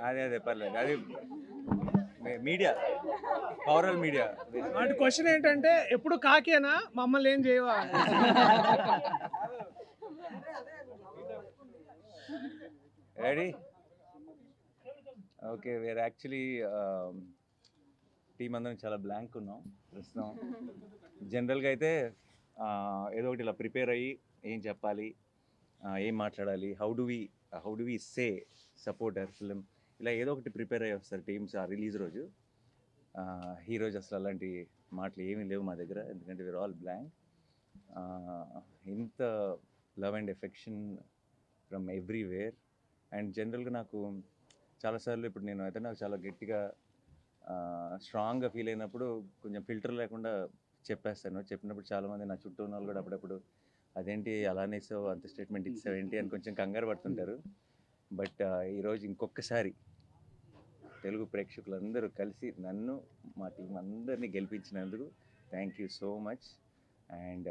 అదే పర్లేదు, అది మీడియా, పవరల్ మీడియా. వాటి క్వశ్చన్ ఏంటంటే ఎప్పుడు కాకేనా మమ్మల్ని ఏం చేయవా? Ready? Okay, where actually team అందరం చాలా బ్లాంక్ ఉన్నాం ప్రస్తుతం. జనరల్గా అయితే ఏదో ఒకటి ఇలా ప్రిపేర్ అయ్యి ఏం చెప్పాలి, ఏం మాట్లాడాలి, how do we say support our film, ఇలా ఏదో ఒకటి ప్రిపేర్ అయ్యి వస్తారు టీమ్స్ ఆ రిలీజ్ రోజు. ఈ రోజు అసలు అలాంటి మాటలు ఏమీ లేవు మా దగ్గర, ఎందుకంటే వీఆర్ ఆల్ బ్లాంక్. ఇంత love and affection from everywhere. And జనరల్గా నాకు చాలాసార్లు ఇప్పుడు నేను అయితే నాకు చాలా గట్టిగా స్ట్రాంగ్గా ఫీల్ అయినప్పుడు కొంచెం ఫిల్టర్ లేకుండా చెప్పేస్తాను. చెప్పినప్పుడు చాలామంది నా చుట్టూ ఉన్న వాళ్ళు కూడా అప్పుడప్పుడు అదేంటి అలానే ఇస్తావు, అంత స్టేట్మెంట్ ఇచ్చావు ఏంటి అని కొంచెం కంగారు పడుతుంటారు. బట్ ఈరోజు ఇంకొకసారి తెలుగు ప్రేక్షకులందరూ కలిసి నన్ను మా టీం అందరినీ గెలిపించినందుకు thank you so much. And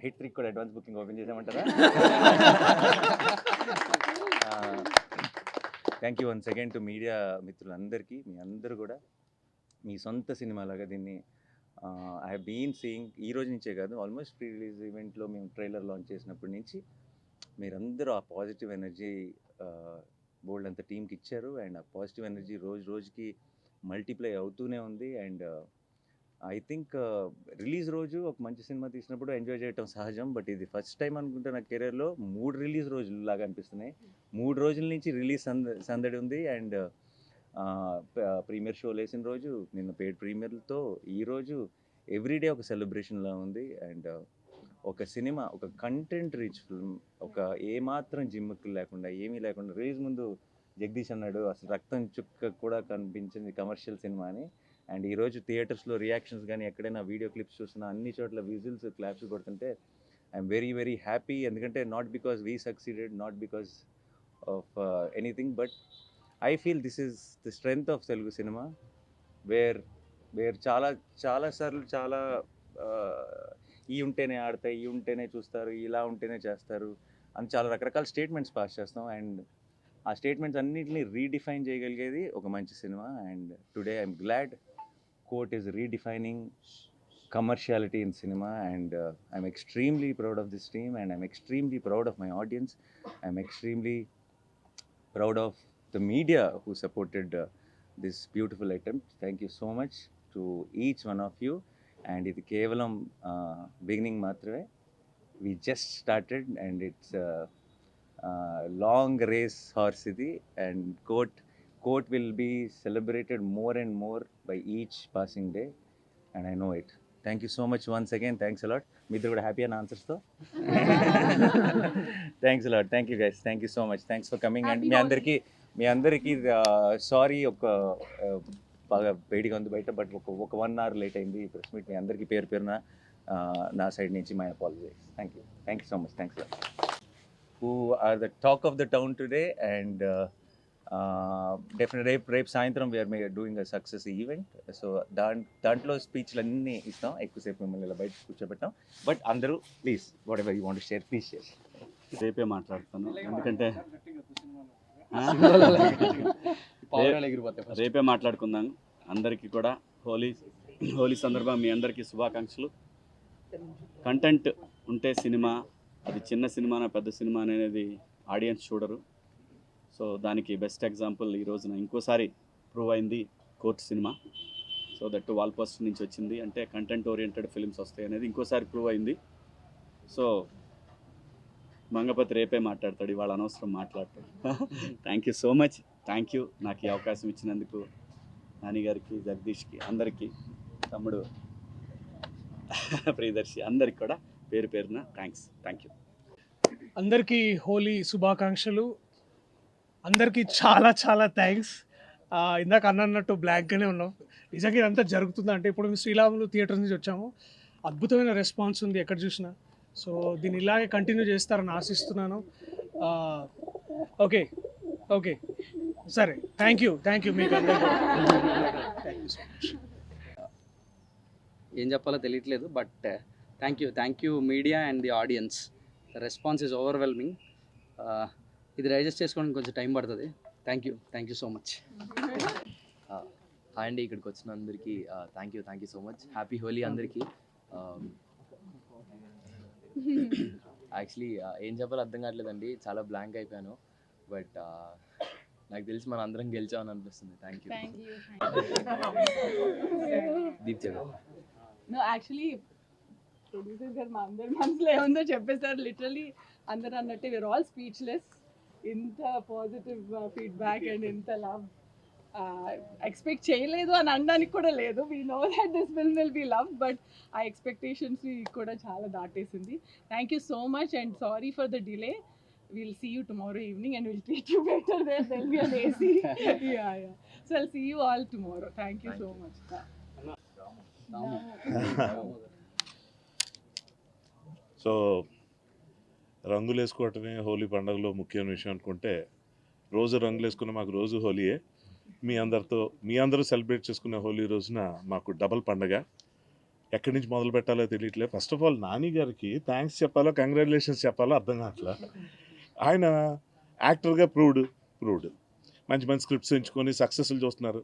hit trick కూడా అడ్వాన్స్ బుకింగ్ ఓపెన్ చేసామంటారా? Thank you once again to media మిత్రులందరికీ. మీ అందరూ కూడా మీ సొంత సినిమాలాగా దీన్ని ఐ హ్యావ్ బీన్ సీయింగ్. ఈ రోజు నుంచే కాదు, ఆల్మోస్ట్ ప్రీ రిలీజ్ ఈవెంట్లో మేము ట్రైలర్ లాంచ్ చేసినప్పటి నుంచి మీరందరూ ఆ పాజిటివ్ ఎనర్జీ బోల్డ్ అంత టీంకి ఇచ్చారు. అండ్ ఆ పాజిటివ్ ఎనర్జీ రోజు రోజుకి మల్టిప్లై అవుతూనే ఉంది. అండ్ ఐ థింక్ రిలీజ్ రోజు ఒక మంచి సినిమా తీసినప్పుడు ఎంజాయ్ చేయటం సహజం, బట్ ఇది ఫస్ట్ టైం అనుకుంటే నా కెరీర్లో 3 రిలీజ్ రోజులు లాగా అనిపిస్తున్నాయి. 3 రోజుల నుంచి రిలీజ్ సందడి ఉంది. అండ్ ప్రీమియర్ షో వేసిన రోజు, నిన్న పెయిడ్ ప్రీమియర్లతో ఈరోజు ఎవ్రీడే ఒక సెలబ్రేషన్లా ఉంది. అండ్ ఒక సినిమా, ఒక కంటెంట్ రిచ్ ఫిల్మ్, ఒక ఏమాత్రం జిమ్ముకు లేకుండా ఏమీ లేకుండా, రిలీజ్ ముందు జగదీష్ అన్నాడు అసలు రక్తం చుక్క కూడా కనిపించింది కమర్షియల్ సినిమా అని. అండ్ ఈరోజు థియేటర్స్లో రియాక్షన్స్ కానీ ఎక్కడైనా వీడియో క్లిప్స్ చూసినా అన్ని చోట్ల విజిల్స్ క్లాప్స్ కొడుతుంటే ఐఎమ్ వెరీ వెరీ హ్యాపీ. ఎందుకంటే not because we succeeded, not because of anything, but I feel this is the strength of Telugu cinema, where చాలాసార్లు చాలా ఈ ఉంటేనే ఆడతాయి, ఈ ఉంటేనే చూస్తారు, ఇలా ఉంటేనే చేస్తారు అని చాలా రకరకాల స్టేట్మెంట్స్ పాస్ చేస్తాం. అండ్ ఆ స్టేట్మెంట్స్ అన్నింటినీ రీడిఫైన్ చేయగలిగేది ఒక మంచి cinema. And today I'm glad court is redefining commerciality in cinema. And I'm extremely proud of this team, and I'm extremely proud of my audience. I'm extremely proud of the media who supported this beautiful attempt. Thank you so much to each one of you. And ఇది కేవలం beginning మాత్రమే. We just started and it's long race horse ఇది, and court will be celebrated more and more by each passing day, and I know it. Thank you so much once again. Thanks a lot. మీ ఇద్దరు కూడా happy అన్న ఆన్సర్స్తో. Thanks a lot. Thank you guys. Thank you so much. Thanks for coming. And మీ అందరికీ sorry, ఒక బాగా వేడిగా ఉంది బయట, బట్ ఒక 1 hour లేట్ అయింది ఈ ప్రెస్ మీట్. మీ అందరికీ పేరు పేరున నా సైడ్ నుంచి my apologise. Thank you so much. Thanks a lot. Who are the talk of the town today, and definite రేపు సాయంత్రం we're doing a success event. So దాంట్లో స్పీచ్లు అన్నీ ఇస్తాం, ఎక్కువసేపు మిమ్మల్ని ఇలా బయట కూర్చోబెట్టాం. బట్ అందరూ please whatever you want to share, please share. రేపే మాట్లాడతాను, ఎందుకంటే రేపే మాట్లాడుకుందాం. అందరికీ కూడా హోలీ సందర్భంగా మీ అందరికీ శుభాకాంక్షలు. కంటెంట్ ఉంటే సినిమా, అది చిన్న సినిమానా పెద్ద సినిమా అనేది ఆడియన్స్ చూడరు. సో దానికి బెస్ట్ ఎగ్జాంపుల్ ఈ రోజున ఇంకోసారి ప్రూవ్ అయింది court cinema. So that wall poster నుంచి వచ్చింది అంటే కంటెంట్ ఓరియంటెడ్ ఫిల్మ్స్ వస్తాయి అనేది ఇంకోసారి ప్రూవ్ అయింది. సో మంగపతి రేపే మాట్లాడతాడు, ఇవాళ అనవసరం మాట్లాడతాడు. Thank you so much. Thank you నాకు ఈ అవకాశం ఇచ్చినందుకు నాని గారికి, జగదీష్కి, అందరికీ, తమ్ముడు ప్రియదర్శి, అందరికి కూడా పేరు పేరున థ్యాంక్స్. Thank you. అందరికీ హోలీ శుభాకాంక్షలు. అందరికీ చాలా చాలా థ్యాంక్స్. ఇందాక అన్నట్టు బ్లాంక్గానే ఉన్నాం. నిజంగా ఇదంతా జరుగుతుందంటే ఇప్పుడు మేము శ్రీరాములు థియేటర్ నుంచి వచ్చాము. అద్భుతమైన రెస్పాన్స్ ఉంది ఎక్కడ చూసినా. సో దీన్ని ఇలాగే కంటిన్యూ చేస్తారని ఆశిస్తున్నాను. ఓకే సరే, థ్యాంక్ యూ మీకు అందరికీ. ఏం చెప్పాలో తెలియట్లేదు, but thank you media and the audience. Response is overwhelming. ఇది డైజెస్ట్ చేసుకోవడానికి కొంచెం టైం పడుతుంది. Thank you so much. Hi అండి, ఇక్కడికి వచ్చిన అందరికీ thank you so much. Happy Holi అందరికీ. యాక్చువల్లీ ఏం చెప్పాలో అర్థం కావట్లేదండి, చాలా బ్లాంక్ అయిపోయాను. బట్ నాకు తెలిసి మనం అందరం గెలిచామని అనిపిస్తుంది. Thank you. దీప్ చెప్పండి. నో యాక్చువల్లీ ప్రొడ్యూసర్ గారు మా అందరి మనసులో ఏముందో చెప్పేసారు. లిటరలీ అందరూ అన్నట్టే వీఆర్ ఆల్ స్పీచ్లెస్. ఇంత పాజిటివ్ ఫీడ్బ్యాక్ అండ్ ఇంత లవ్ ఎక్స్పెక్ట్ చేయలేదు అని అనడానికి కూడా లేదు. We know that this film will be love, but ఆ ఎక్స్పెక్టేషన్స్ని కూడా చాలా దాటేసింది. Thank you so much and sorry for the delay. We'll see you tomorrow evening and we'll treat you better there. There'll be an AC. Yeah. So I'll see you all tomorrow. Thank you so much. So రంగులు వేసుకోవటమే హోలీ పండుగలో ముఖ్యమైన విషయం అనుకుంటే, రోజు రంగులు వేసుకున్న మాకు రోజు హోలీయే. మీ అందరూ సెలబ్రేట్ చేసుకునే హోలీ రోజున మాకు డబల్ పండగ. ఎక్కడి నుంచి మొదలు పెట్టాలో తెలియట్లేదు. ఫస్ట్ ఆఫ్ ఆల్ నాని గారికి థ్యాంక్స్ చెప్పాలో కంగ్రాచులేషన్స్ చెప్పాలో అర్థం కావట్లా. ఆయన యాక్టర్గా ప్రూవ్డ్, మంచి స్క్రిప్ట్స్ ఎంచుకొని సక్సెస్ఫుల్ చూస్తున్నారు,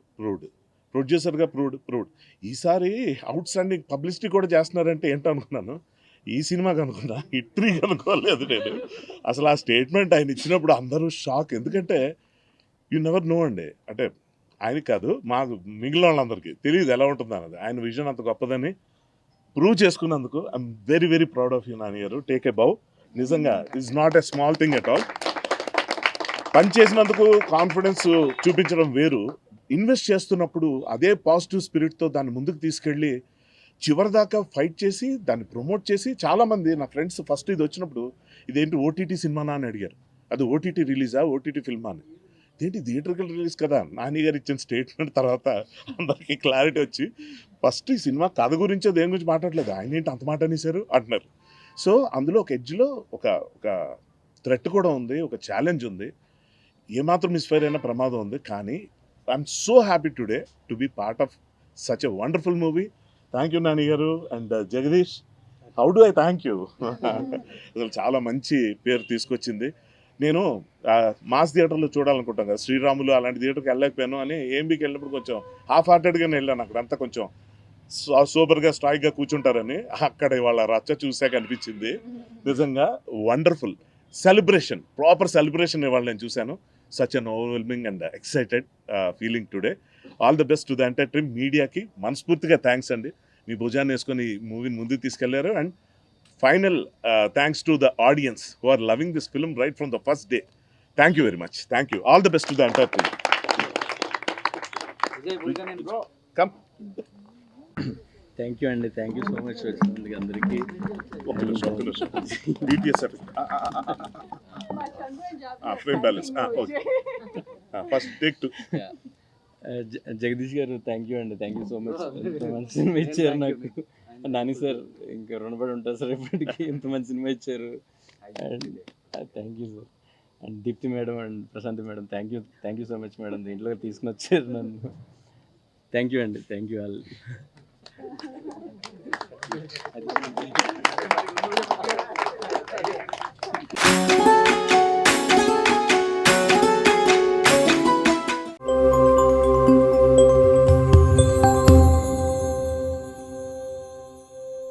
ప్రొడ్యూసర్గా ప్రూవ్డ్. ఈసారి అవుట్ స్టాండింగ్ పబ్లిసిటీ కూడా చేస్తున్నారంటే ఏంటో అనుకున్నాను. ఈ సినిమాకి అనుకున్నా, హిట్రీకి అనుకోలేదు నేను. అసలు ఆ స్టేట్మెంట్ ఆయన ఇచ్చినప్పుడు అందరూ షాక్. ఎందుకంటే యు నెవర్ నో అండి, అంటే ఆయనకి కాదు, మాకు మిగిలిన వాళ్ళందరికీ తెలియదు ఎలా ఉంటుంది అన్నది. ఆయన విజన్ అంత గొప్పదని ప్రూవ్ చేసుకున్నందుకు I'm very very proud of you Nani గారు. టేక్ ఏ బౌ. నిజంగా it's not a small thing at all. పని చేసినందుకు కాన్ఫిడెన్స్ చూపించడం వేరు, ఇన్వెస్ట్ చేస్తున్నప్పుడు అదే పాజిటివ్ స్పిరిట్తో దాన్ని ముందుకు తీసుకెళ్ళి చివరిదాకా ఫైట్ చేసి దాన్ని ప్రమోట్ చేసి, చాలామంది నా ఫ్రెండ్స్ ఫస్ట్ ఇది వచ్చినప్పుడు ఇదేంటి ఓటీటీ సినిమానా అని అడిగారు. అది ఓటీటీ రిలీజా, ఓటీటీ ఫిల్మా అని. ఇదేంటి థియేటర్కల్ రిలీజ్ కదా. నాని గారు ఇచ్చిన స్టేట్మెంట్ తర్వాత అందరికీ క్లారిటీ వచ్చి, ఫస్ట్ ఈ సినిమా కథ గురించో దేని గురించి మాట్లాడలేదు, ఆయన ఏంటి అంత మాట అనేసారు అంటున్నారు. సో అందులో ఒక ఎడ్జ్లో ఒక థ్రెట్ కూడా ఉంది, ఒక ఛాలెంజ్ ఉంది, ఏమాత్రం మిస్ఫైర్ అయినా ప్రమాదం ఉంది. కానీ I'm so happy today to be part of such a wonderful movie. Thank you Nani garu and Jagdish. How do I thank you. అసలు చాలా మంచి పేరు తీసుకొచ్చింది. నేను మాస్ థియేటర్లో చూడాలనుకుంటాను కదా, శ్రీరాములు అలాంటి థియేటర్కి వెళ్ళలేకపోయాను అని ఏఎంబీకి వెళ్ళినప్పుడు కొంచెం హాఫ్ హార్టెడ్గానే వెళ్ళాను. అక్కడంతా కొంచెం సూపర్గా స్ట్రాయిక్గా కూర్చుంటారని, అక్కడ వాళ్ళ రచ్చ చూసాక అనిపించింది నిజంగా వండర్ఫుల్ సెలబ్రేషన్, ప్రాపర్ సెలబ్రేషన్ ఇవాళ నేను చూశాను. Such an overwhelming and excited feeling today. All the best to the entire team. మీడియాకి మనస్ఫూర్తిగా థ్యాంక్స్ అండి, మీ భుజాన్ని వేసుకొని ఈ మూవీని ముందుకు తీసుకెళ్లారు. And final thanks to the audience who are loving this film right from the first day. Thank you very much. Thank you. All the best to the entire team. Come. Thank you అండి, thank you so much వచ్చినందుకు అందరికీ. Frame balance first take two. Jagadish గారు thank you అండి, thank you so much. ఇంత మంచి cinema ఇచ్చారు నాకు. Nani sir ఇంకా రుణపడి ఉంటారు సార్ ఎప్పటికీ, ఇంత మంచి సినిమా ఇచ్చారు. And thank you sir. And Deepthi madam and Prashanthi madam thank you so much madam, దీంట్లో తీసుకుని వచ్చారు నన్ను. థ్యాంక్ యూ అండి, థ్యాంక్ యూ ఆల్.